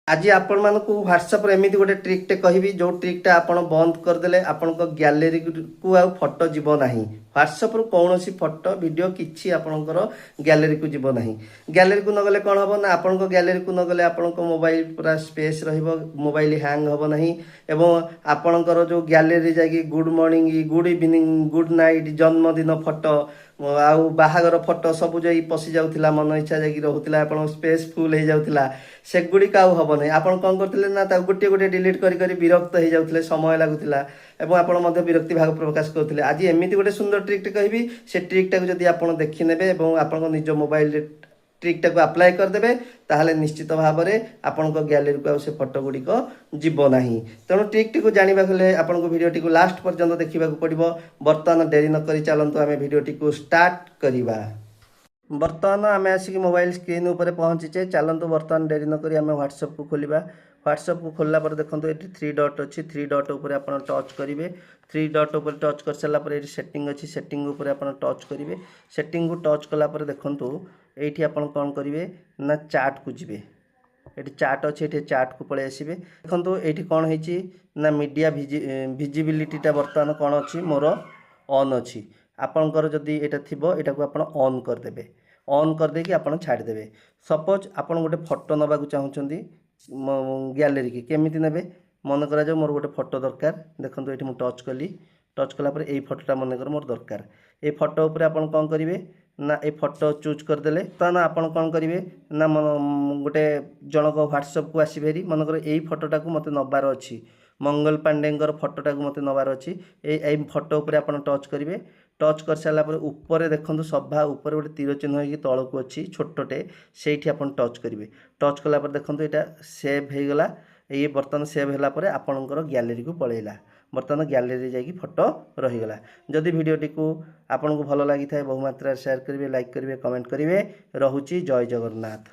आज आपण मानकु व्हाट्सएप रे एमिति गोटे ट्रिकटे कहबी जो ट्रिकटा आपण बंद करदेले आपण गैलेरी को आ फोटो जीव नाही। व्हाट्सएप रु कौनसी फोटो वीडियो किछि आपणकर गैलेरी को जीव नाही। गैलेरी को नगले कौन हम ना आपण गैलेरी को नगले आपण मोबाइल पूरा स्पेस रहिबो, मोबाइल हैंग हबो नाही एवं आपणकर जो गैलेरी जाकी good morning, good evening, good night, जन्मदिन फोटो आउ बाहागर फोटो सब जाई पशि जाउथिला, मन इच्छा जाकी रहुथिला, आपण स्पेस फुल हे जाउथिला, सेगुड़ी आउ हम नहीं। आप कौन करते ना गोटे गोटे डिलीट करी विरक्त हो जाते, समय लगुला और आप विरक्ति भाव प्रकाश करते। आज एमती गोटे सुंदर ट्रिकटे कहबी, से ट्रिकटा को जब आप देखने और आप निज मोबाइल ट्रिकटा को अप्लाई करदे ताहले निश्चित भाव में आपण गैलेरी को से फोटो गुड़िक जीव ना। तेणु ट्रिकटी को जानवा आपको भिडटी को लास्ट पर्यंत देखा पड़ो। बर्तमान डेरी नक चलतु आम भिडटी को स्टार्ट करवा। बर्तमान आम आसिक मोबाइल स्क्रीन उपर पहुँचे। चलतु बर्तमान डेरी नक आम व्हाट्सएप को खोलिबा। व्हाट्सएप को खोलला पर देखो ये 3 डॉट अच्छी, 3 डॉट उपर आप टच करेंगे। 3 डॉट उपर टच कर सारापर ये सेटिंग अच्छी, सेटिंग उपर आप टच करेंगे। सेटिंग को टच कलापर देखो ये आप कौन करेंगे ना चार्ट को जी। ये चार्ट अच्छे, ये चार्ट को पलि आसबे। देखो ये कौन है ना मीडिया भिजिबिलिटीटा बर्तमान कौन अच्छी मोर ऑन अच्छी। आपणकर जदि यहाँ थी यहाँ को आप ऑन करदे। ऑन करदे कि आप छाड़देवे। सपोज आप गोटे फोटो नवा चाहते गैलेरी की केमिति नेबे, मन करा जाओ मोर गोटे फोटो दरकार। देखो ये मुझे टच कली, टच कलापर ये फोटोटा मनकर मोर दरकार। ये फोटो उपर आप कौन करेंगे ना ये फोटो चूज करदे तो ना आप कौन करेंगे ना गोटे जनक व्हाट्सएप को आसबेरी। मनकर यही फोटोटा को मत नबार अच्छी, मंगल पांडेंकर फोटोटा को मत नबार अच्छी। ये फोटो उपर आप टच करेंगे। टच कर सारापर ऊपर देखो सभा ऊपर गोटे तीर चिन्ह हो तौक अच्छी छोटे से आप टच करेंगे। टच कलापर देखो यहाँ सेव हो गला। ये बर्तमान सेव होगापर आपणकर गैलेरी को पलैला। बर्तमान गैलेरी जाकि फोटो रहीगला। जदि भिडटी को आपको भल लगी था बहुमात्रा शेयर करेंगे, लाइक करेंगे, कमेंट करेंगे। रोची जय जगन्नाथ।